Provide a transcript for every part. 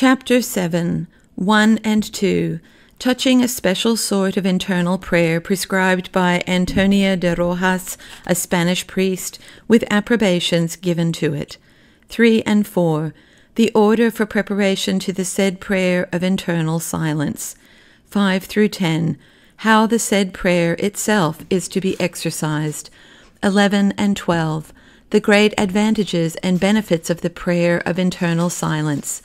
Chapter 7, 1 and 2, touching a special sort of internal prayer prescribed by Antonia de Rojas, a Spanish priest, with approbations given to it. 3 and 4, the order for preparation to the said prayer of internal silence. 5 through 10, how the said prayer itself is to be exercised. 11 and 12, the great advantages and benefits of the prayer of internal silence.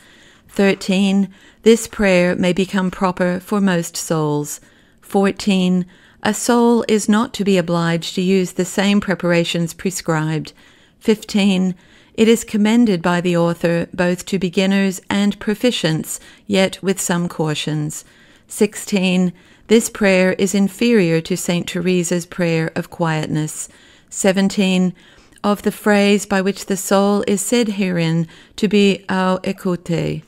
13, this prayer may become proper for most souls. 14, a soul is not to be obliged to use the same preparations prescribed. 15, it is commended by the author both to beginners and proficients, yet with some cautions. 16, this prayer is inferior to St. Teresa's prayer of quietness. 17, of the phrase by which the soul is said herein to be au écoute.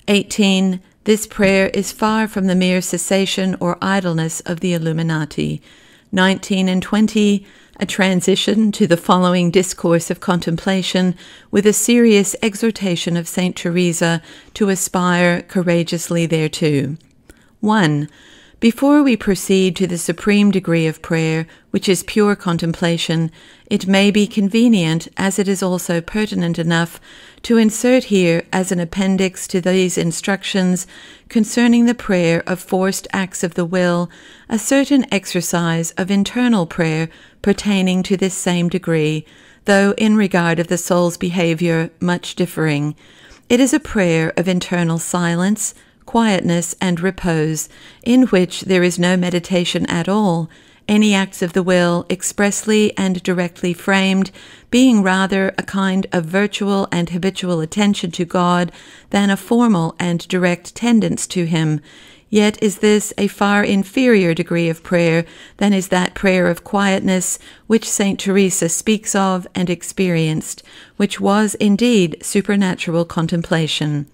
18, this prayer is far from the mere cessation or idleness of the Illuminati. 19 and 20, a transition to the following discourse of contemplation with a serious exhortation of St. Teresa to aspire courageously thereto. 1. Before we proceed to the supreme degree of prayer, which is pure contemplation, it may be convenient, as it is also pertinent enough, to insert here as an appendix to these instructions concerning the prayer of forced acts of the will, a certain exercise of internal prayer pertaining to this same degree, though in regard of the soul's behavior much differing. It is a prayer of internal silence, quietness, and repose, in which there is no meditation at all, any acts of the will expressly and directly framed, being rather a kind of virtual and habitual attention to God than a formal and direct tendance to Him. Yet is this a far inferior degree of prayer than is that prayer of quietness which St. Teresa speaks of and experienced, which was indeed supernatural contemplation.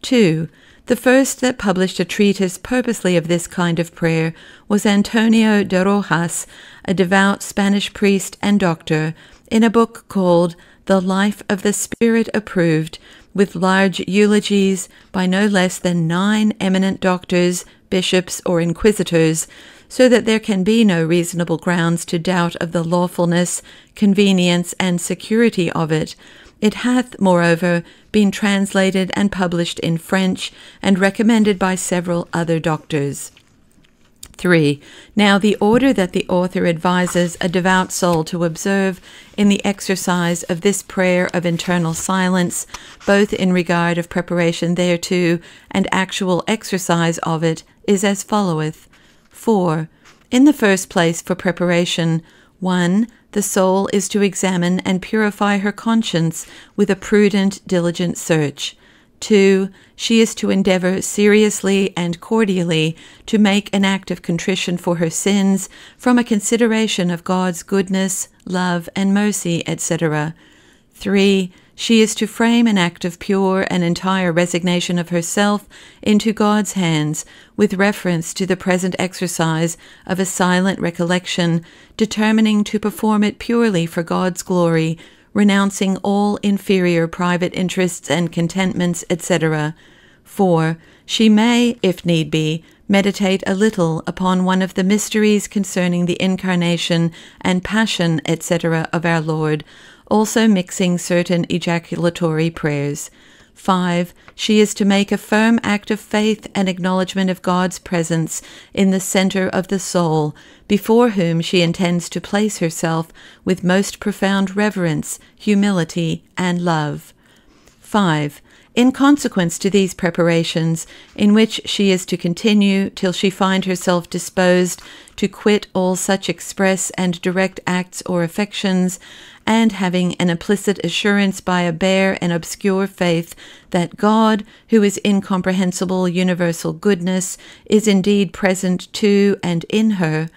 2. The first that published a treatise purposely of this kind of prayer was Antonio de Rojas, a devout Spanish priest and doctor, in a book called The Life of the Spirit Approved, with large eulogies by no less than 9 eminent doctors, bishops, or inquisitors, so that there can be no reasonable grounds to doubt of the lawfulness, convenience, and security of it. It hath, moreover, been translated and published in French, and recommended by several other doctors. 3. Now the order that the author advises a devout soul to observe in the exercise of this prayer of internal silence, both in regard of preparation thereto and actual exercise of it, is as followeth. 4. In the first place, for preparation, 1. The soul is to examine and purify her conscience with a prudent, diligent search. 2. She is to endeavor seriously and cordially to make an act of contrition for her sins from a consideration of God's goodness, love, and mercy, etc. 3. She is to frame an act of pure and entire resignation of herself into God's hands, with reference to the present exercise of a silent recollection, determining to perform it purely for God's glory, renouncing all inferior private interests and contentments, etc. 4. She may, if need be, meditate a little upon one of the mysteries concerning the incarnation and passion, etc., of our Lord, also mixing certain ejaculatory prayers. 5. She is to make a firm act of faith and acknowledgement of God's presence in the center of the soul, before whom she intends to place herself with most profound reverence, humility, and love. 5. In consequence to these preparations, in which she is to continue till she find herself disposed to quit all such express and direct acts or affections, and having an implicit assurance by a bare and obscure faith that God, who is incomprehensible universal goodness, is indeed present to and in her,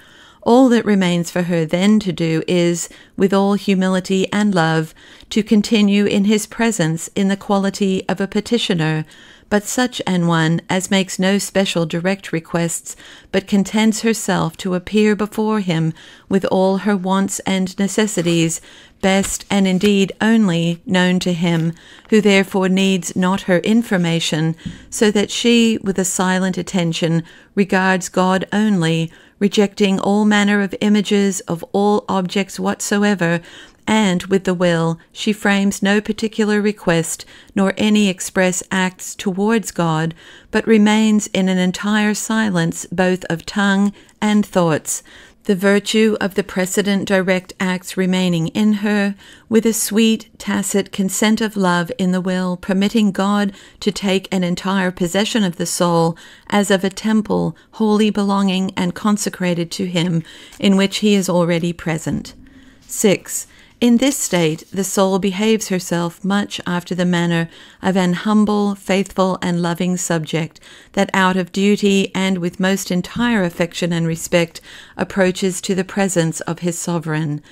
All that remains for her then to do is, with all humility and love, to continue in his presence in the quality of a petitioner, but such an one as makes no special direct requests, but contents herself to appear before him with all her wants and necessities, best and indeed only known to him, who therefore needs not her information, so that she, with a silent attention, regards God only, rejecting all manner of images of all objects whatsoever, and with the will she frames no particular request, nor any express acts towards God, but remains in an entire silence both of tongue and thoughts, the virtue of the precedent direct acts remaining in her, with a sweet, tacit consent of love in the will, permitting God to take an entire possession of the soul, as of a temple wholly belonging and consecrated to him, in which he is already present. 6. In this state, the soul behaves herself much after the manner of an humble, faithful, and loving subject, that out of duty and with most entire affection and respect approaches to the presence of his sovereign.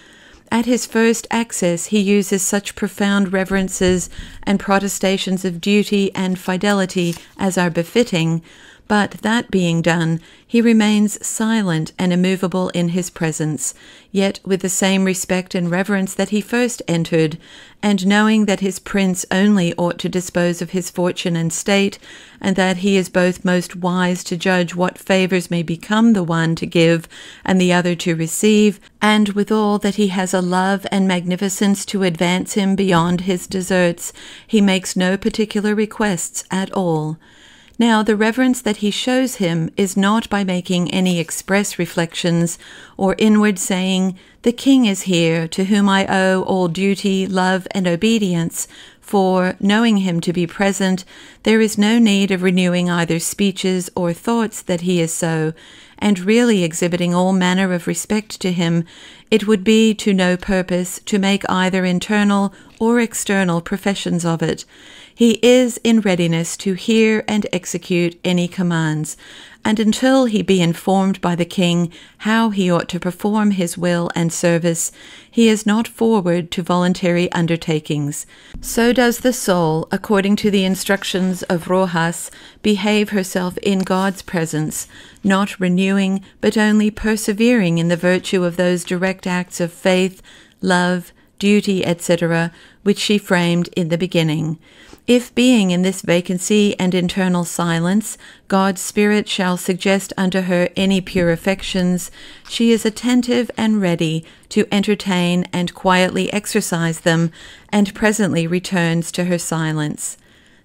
At his first access he uses such profound reverences and protestations of duty and fidelity as are befitting, but that being done, he remains silent and immovable in his presence, yet with the same respect and reverence that he first entered, and knowing that his prince only ought to dispose of his fortune and state, and that he is both most wise to judge what favours may become the one to give and the other to receive, and withal that he has a love and magnificence to advance him beyond his deserts, he makes no particular requests at all. Now, the reverence that he shows him is not by making any express reflections, or inward saying, "The king is here, to whom I owe all duty, love, and obedience," for, knowing him to be present, there is no need of renewing either speeches or thoughts that he is so, and really exhibiting all manner of respect to him, it would be to no purpose to make either internal or external professions of it. He is in readiness to hear and execute any commands, and until he be informed by the king how he ought to perform his will and service, he is not forward to voluntary undertakings. So does the soul, according to the instructions of Rojas, behave herself in God's presence, not renewing, but only persevering in the virtue of those direct acts of faith, love, duty, etc., which she framed in the beginning. If, being in this vacancy and internal silence, God's Spirit shall suggest unto her any pure affections, she is attentive and ready to entertain and quietly exercise them, and presently returns to her silence.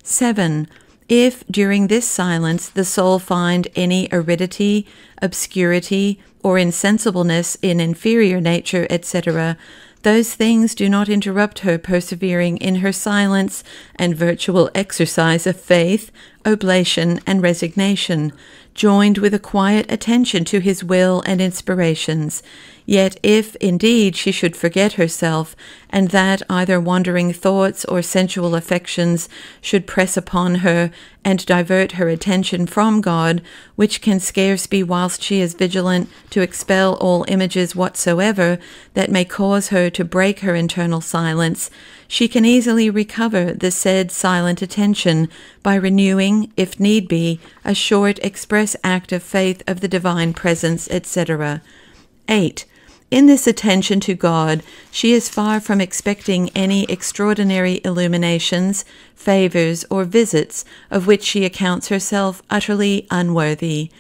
7. If, during this silence, the soul find any aridity, obscurity, or insensibleness in inferior nature, etc., those things do not interrupt her persevering in her silence and virtual exercise of faith, oblation, and resignation, joined with a quiet attention to his will and inspirations. Yet if, indeed, she should forget herself, and that either wandering thoughts or sensual affections should press upon her and divert her attention from God, which can scarce be whilst she is vigilant to expel all images whatsoever that may cause her to break her internal silence, she can easily recover the said silent attention by renewing, if need be, a short express act of faith of the divine presence, etc. 8. In this attention to God, she is far from expecting any extraordinary illuminations, favours, or visits, of which she accounts herself utterly unworthy.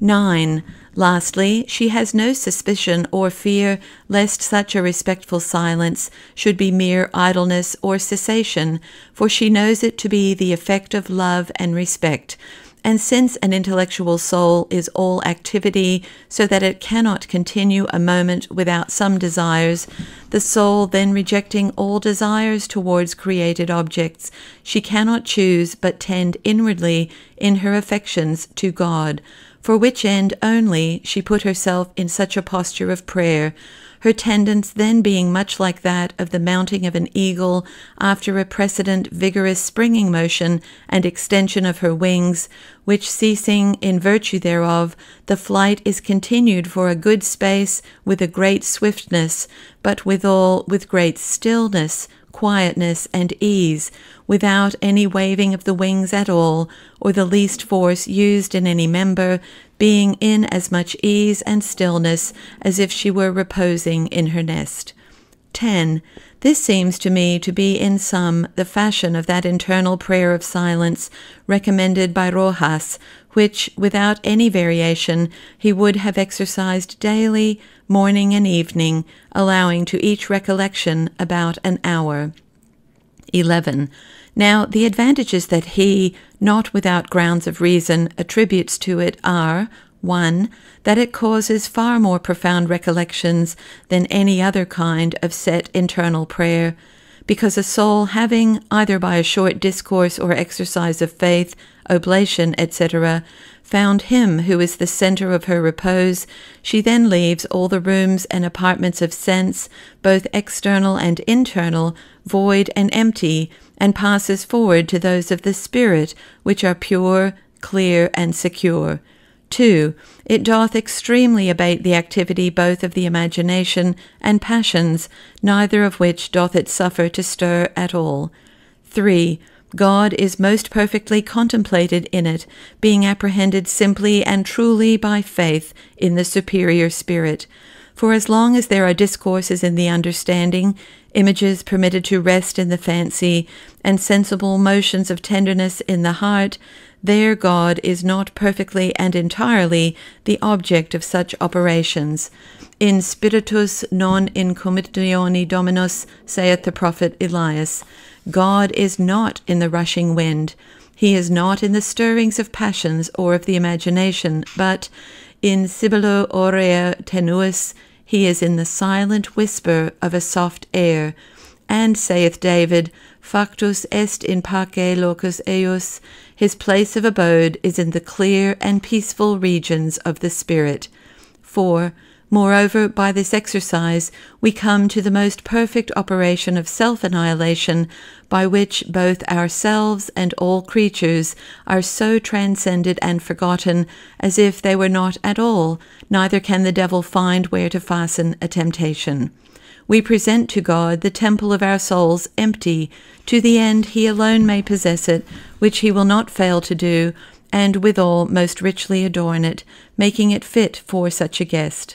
9. Lastly, she has no suspicion or fear lest such a respectful silence should be mere idleness or cessation, for she knows it to be the effect of love and respect. And since an intellectual soul is all activity, so that it cannot continue a moment without some desires, the soul then rejecting all desires towards created objects, she cannot choose but tend inwardly in her affections to God. for which end only she put herself in such a posture of prayer, her tendance then being much like that of the mounting of an eagle after a precedent vigorous springing motion and extension of her wings, which ceasing in virtue thereof, the flight is continued for a good space with a great swiftness, but withal with great stillness, quietness, and ease, without any waving of the wings at all, or the least force used in any member, being in as much ease and stillness as if she were reposing in her nest. 10. This seems to me to be in sum the fashion of that internal prayer of silence recommended by Rojas, which, without any variation, he would have exercised daily, morning and evening, allowing to each recollection about an hour. 11. Now, the advantages that he, not without grounds of reason, attributes to it are, 1. That it causes far more profound recollections than any other kind of set internal prayer, because a soul having, either by a short discourse or exercise of faith, oblation, etc., found him who is the centre of her repose, she then leaves all the rooms and apartments of sense, both external and internal, void and empty, and passes forward to those of the spirit, which are pure, clear, and secure. 2. It doth extremely abate the activity both of the imagination and passions, neither of which doth it suffer to stir at all. 3. God is most perfectly contemplated in it, being apprehended simply and truly by faith in the superior spirit. For as long as there are discourses in the understanding, images permitted to rest in the fancy, and sensible motions of tenderness in the heart, there God is not perfectly and entirely the object of such operations. In spiritus non incommodione Dominus, saith the prophet Elias. God is not in the rushing wind. He is not in the stirrings of passions or of the imagination, but in sibilo aurea tenuis, he is in the silent whisper of a soft air. And saith David, Factus est in pace locus eius, his place of abode is in the clear and peaceful regions of the spirit. 4. Moreover, by this exercise, we come to the most perfect operation of self-annihilation, by which both ourselves and all creatures are so transcended and forgotten as if they were not at all, neither can the devil find where to fasten a temptation. We present to God the temple of our souls empty, to the end he alone may possess it, which he will not fail to do, and withal most richly adorn it, making it fit for such a guest.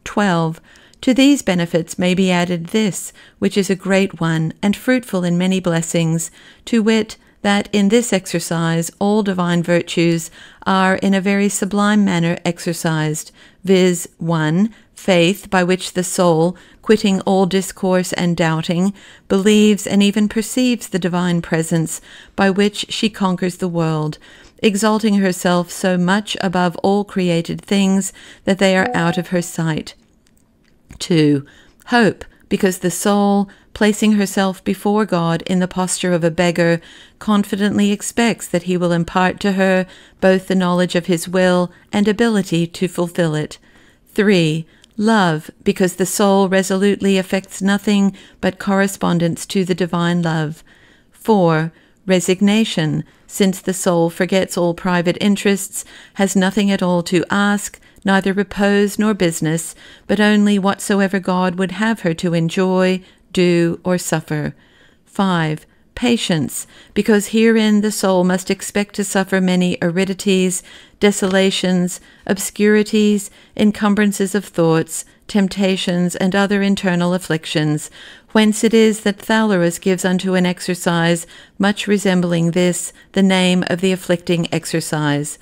12. To these benefits may be added this, which is a great one, and fruitful in many blessings, to wit, that in this exercise all divine virtues are in a very sublime manner exercised, viz. 1. Faith, by which the soul, quitting all discourse and doubting, believes and even perceives the divine presence, by which she conquers the world, exalting herself so much above all created things that they are out of her sight. 2. Hope, because the soul, placing herself before God in the posture of a beggar, confidently expects that he will impart to her both the knowledge of his will and ability to fulfill it. 3. Love, because the soul resolutely affects nothing but correspondence to the divine love. 4. Resignation, since the soul forgets all private interests, has nothing at all to ask, neither repose nor business, but only whatsoever God would have her to enjoy, do, or suffer. 5. Patience, because herein the soul must expect to suffer many aridities, desolations, obscurities, encumbrances of thoughts, temptations, and other internal afflictions, whence it is that Thallerus gives unto an exercise, much resembling this, the name of the afflicting exercise.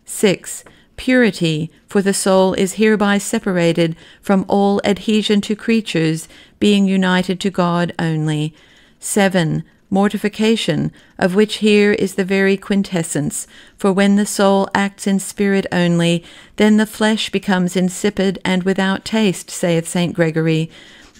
6. Purity, for the soul is hereby separated from all adhesion to creatures, being united to God only. 7. Mortification, of which here is the very quintessence, for when the soul acts in spirit only, then the flesh becomes insipid and without taste, saith St. Gregory.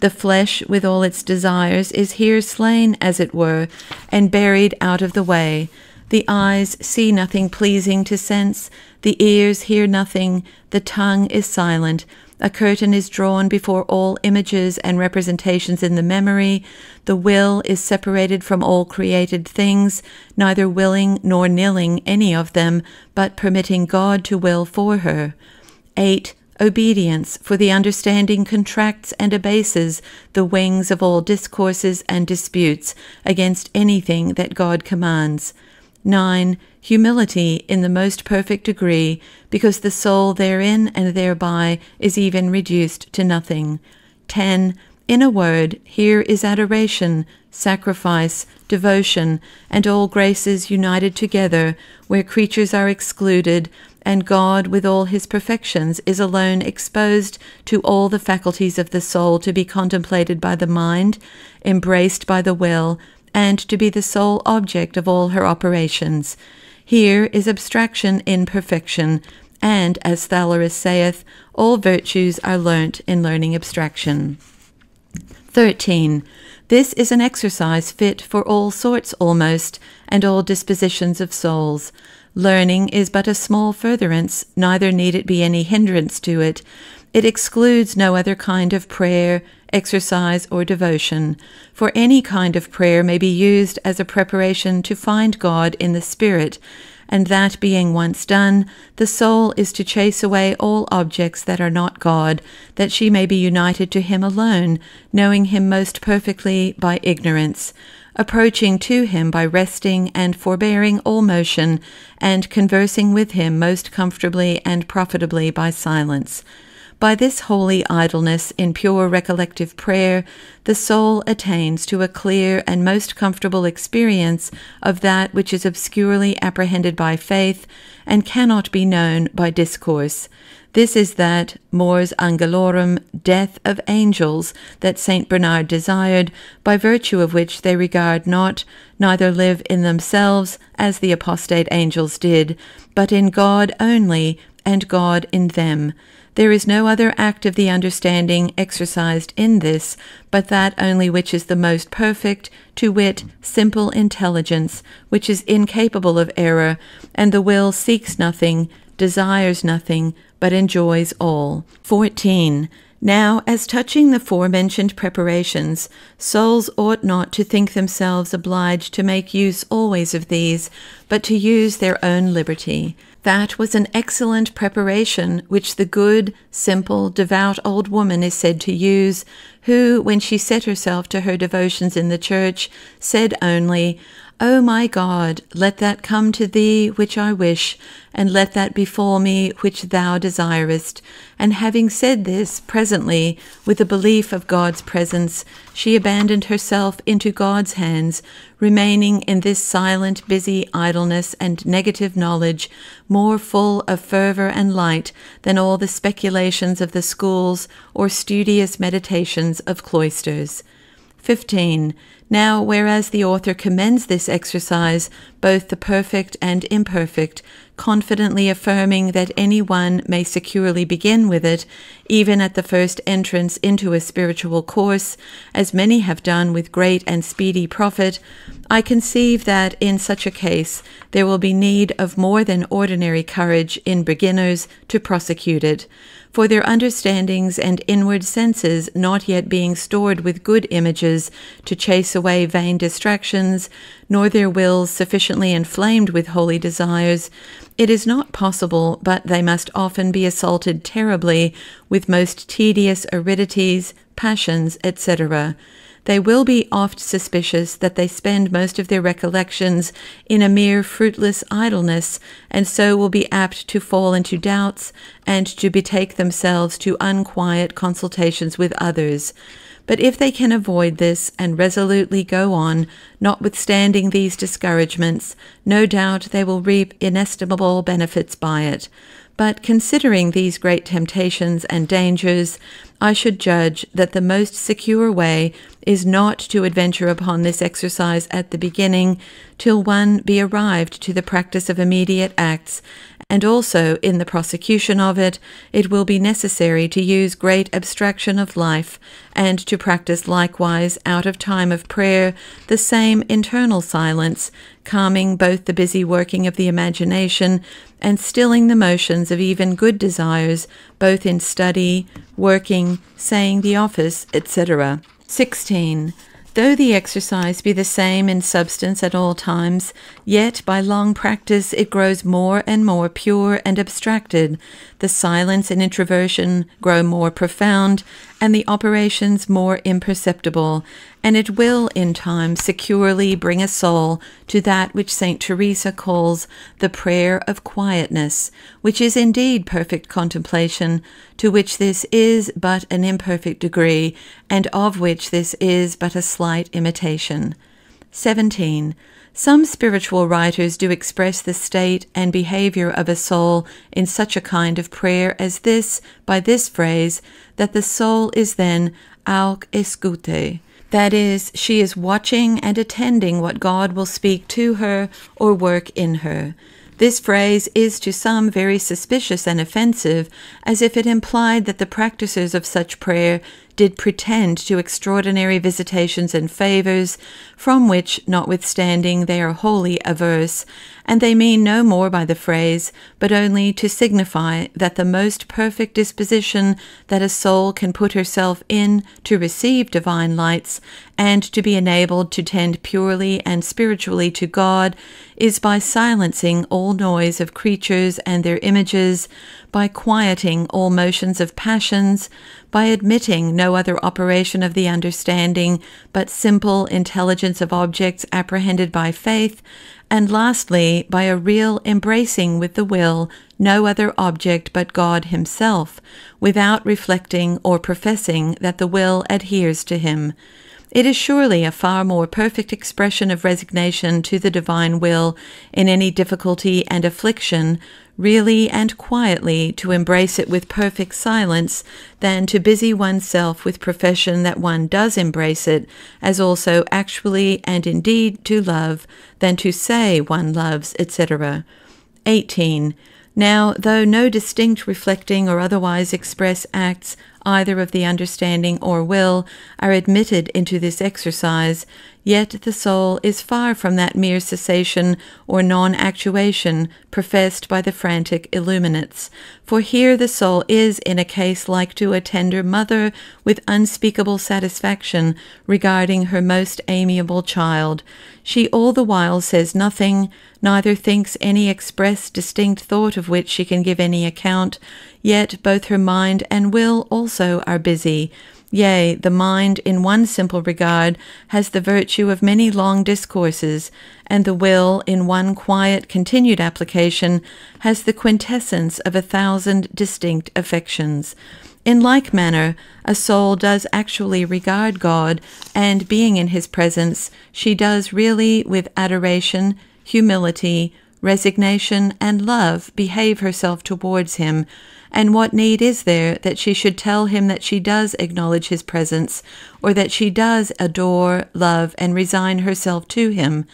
The flesh with all its desires is here slain, as it were, and buried out of the way. The eyes see nothing pleasing to sense, the ears hear nothing, the tongue is silent, a curtain is drawn before all images and representations in the memory, the will is separated from all created things, neither willing nor nilling any of them, but permitting God to will for her. 8. Obedience, for the understanding contracts and abases the wings of all discourses and disputes against anything that God commands. 9. Humility in the most perfect degree, because the soul therein and thereby is even reduced to nothing. 10. In a word, here is adoration, sacrifice, devotion, and all graces united together, where creatures are excluded, and God with all his perfections is alone exposed to all the faculties of the soul to be contemplated by the mind, embraced by the will, and to be the sole object of all her operations. Here is abstraction in perfection, and, as Thallerus saith, all virtues are learnt in learning abstraction. 13. This is an exercise fit for all sorts almost, and all dispositions of souls. Learning is but a small furtherance, neither need it be any hindrance to it. It excludes no other kind of prayer, exercise, or devotion, for any kind of prayer may be used as a preparation to find God in the Spirit, and that being once done, the soul is to chase away all objects that are not God, that she may be united to him alone, knowing him most perfectly by ignorance, approaching to him by resting and forbearing all motion, and conversing with him most comfortably and profitably by silence. By this holy idleness in pure recollective prayer, the soul attains to a clear and most comfortable experience of that which is obscurely apprehended by faith, and cannot be known by discourse. This is that mors angelorum, death of angels, that Saint Bernard desired, by virtue of which they regard not, neither live in themselves, as the apostate angels did, but in God only, and God in them. There is no other act of the understanding exercised in this, but that only which is the most perfect, to wit, simple intelligence, which is incapable of error, and the will seeks nothing, desires nothing, but enjoys all. 14. Now, as touching the forementioned preparations, souls ought not to think themselves obliged to make use always of these, but to use their own liberty. That was an excellent preparation which the good, simple, devout old woman is said to use, who, when she set herself to her devotions in the church, said only, O my God, let that come to thee which I wish, and let that befall me which thou desirest. And having said this, presently, with the belief of God's presence, she abandoned herself into God's hands, remaining in this silent, busy idleness and negative knowledge, more full of fervour and light than all the speculations of the schools or studious meditations of cloisters. 15. Now, whereas the author commends this exercise, both the perfect and imperfect, confidently affirming that any one may securely begin with it, even at the first entrance into a spiritual course, as many have done with great and speedy profit, I conceive that in such a case there will be need of more than ordinary courage in beginners to prosecute it, for their understandings and inward senses not yet being stored with good images to chase away vain distractions, nor their wills sufficiently inflamed with holy desires, it is not possible but they must often be assaulted terribly with most tedious aridities, passions, etc. They will be oft suspicious that they spend most of their recollections in a mere fruitless idleness, and so will be apt to fall into doubts, and to betake themselves to unquiet consultations with others. But if they can avoid this, and resolutely go on, notwithstanding these discouragements, no doubt they will reap inestimable benefits by it. But considering these great temptations and dangers, I should judge that the most secure way is not to adventure upon this exercise at the beginning, till one be arrived to the practice of immediate acts, and also in the prosecution of it, it will be necessary to use great abstraction of life, and to practice likewise out of time of prayer the same internal silence, calming both the busy working of the imagination and stilling the motions of even good desires, both in study, working, saying the office, etc. 16. Though the exercise be the same in substance at all times, yet by long practice it grows more and more pure and abstracted, the silence and introversion grow more profound, and the operations more imperceptible, and it will in time securely bring a soul to that which St. Teresa calls the prayer of quietness, which is indeed perfect contemplation, to which this is but an imperfect degree, and of which this is but a slight imitation. 17. Some spiritual writers do express the state and behavior of a soul in such a kind of prayer as this, by this phrase, that the soul is then auk escute. That is, she is watching and attending what God will speak to her or work in her. This phrase is to some very suspicious and offensive, as if it implied that the practisers of such prayer did pretend to extraordinary visitations and favours, from which, notwithstanding, they are wholly averse, and they mean no more by the phrase, but only to signify that the most perfect disposition that a soul can put herself in to receive divine lights, and to be enabled to tend purely and spiritually to God, is by silencing all noise of creatures and their images, by quieting all motions of passions, by admitting no other operation of the understanding but simple intelligence of objects apprehended by faith, and lastly, by a real embracing with the will no other object but God himself, without reflecting or professing that the will adheres to him. It is surely a far more perfect expression of resignation to the divine will in any difficulty and affliction, really and quietly to embrace it with perfect silence, than to busy oneself with profession that one does embrace it, as also actually and indeed to love, than to say one loves, etc. 18. Now, though no distinct reflecting or otherwise express acts, either of the understanding or will, are admitted into this exercise, yet the soul is far from that mere cessation or non-actuation professed by the frantic illuminates. For here the soul is in a case like to a tender mother with unspeakable satisfaction regarding her most amiable child. She all the while says nothing, neither thinks any express distinct thought of which she can give any account, yet both her mind and will also are busy. Yea, the mind in one simple regard has the virtue of many long discourses, and the will in one quiet continued application has the quintessence of 1,000 distinct affections. In like manner, a soul does actually regard God, and being in his presence, she does really with adoration, humility, resignation, and love behave herself towards him. And what need is there that she should tell him that she does acknowledge his presence, or that she does adore, love, and resign herself to him?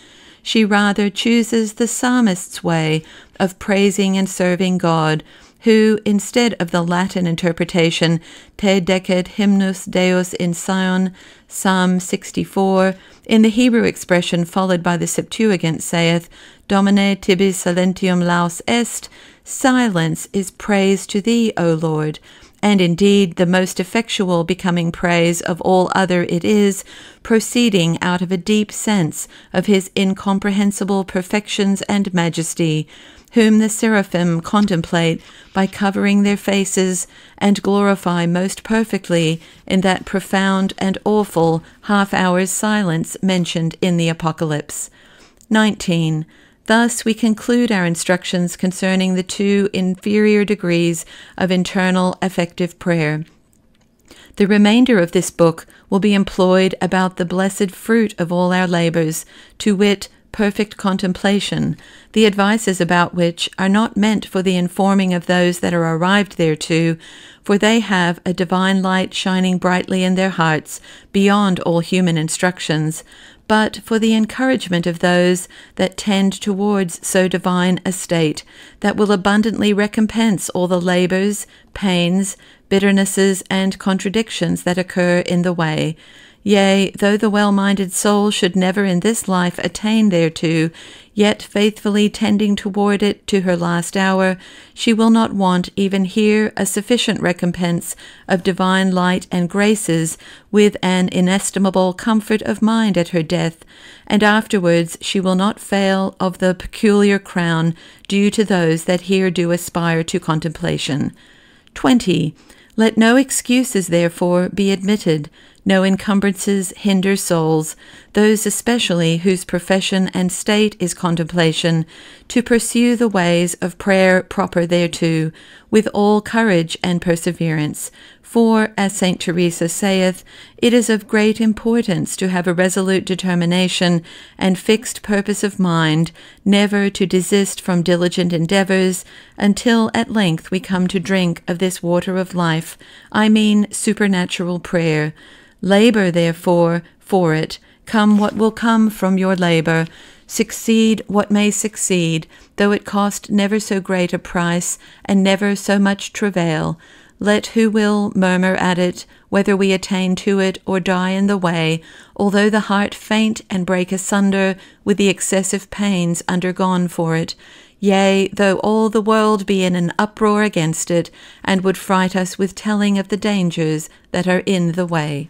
She rather chooses the psalmist's way of praising and serving God, who, instead of the Latin interpretation, Te decet hymnus Deus in Sion, Psalm 64, in the Hebrew expression followed by the Septuagint saith, Domine tibi silentium laus est, silence is praise to thee, O Lord. And indeed the most effectual becoming praise of all other it is, proceeding out of a deep sense of his incomprehensible perfections and majesty, whom the seraphim contemplate by covering their faces, and glorify most perfectly in that profound and awful half-hour's silence mentioned in the Apocalypse. 19. Thus we conclude our instructions concerning the two inferior degrees of internal affective prayer. The remainder of this book will be employed about the blessed fruit of all our labors, to wit, perfect contemplation, the advices about which are not meant for the informing of those that are arrived thereto, for they have a divine light shining brightly in their hearts, beyond all human instructions, but for the encouragement of those that tend towards so divine a state, that will abundantly recompense all the labours, pains, bitternesses, and contradictions that occur in the way. Yea, though the well-minded soul should never in this life attain thereto, yet faithfully tending toward it to her last hour, she will not want even here a sufficient recompense of divine light and graces, with an inestimable comfort of mind at her death, and afterwards she will not fail of the peculiar crown due to those that here do aspire to contemplation. 20. Let no excuses, therefore, be admitted, no encumbrances hinder souls, those especially whose profession and state is contemplation, to pursue the ways of prayer proper thereto, with all courage and perseverance. For, as St. Teresa saith, it is of great importance to have a resolute determination and fixed purpose of mind, never to desist from diligent endeavours, until at length we come to drink of this water of life, I mean supernatural prayer. Labour, therefore, for it, come what will come from your labour, succeed what may succeed, though it cost never so great a price, and never so much travail. Let who will murmur at it, whether we attain to it or die in the way, although the heart faint and break asunder with the excessive pains undergone for it. Yea, though all the world be in an uproar against it, and would fright us with telling of the dangers that are in the way.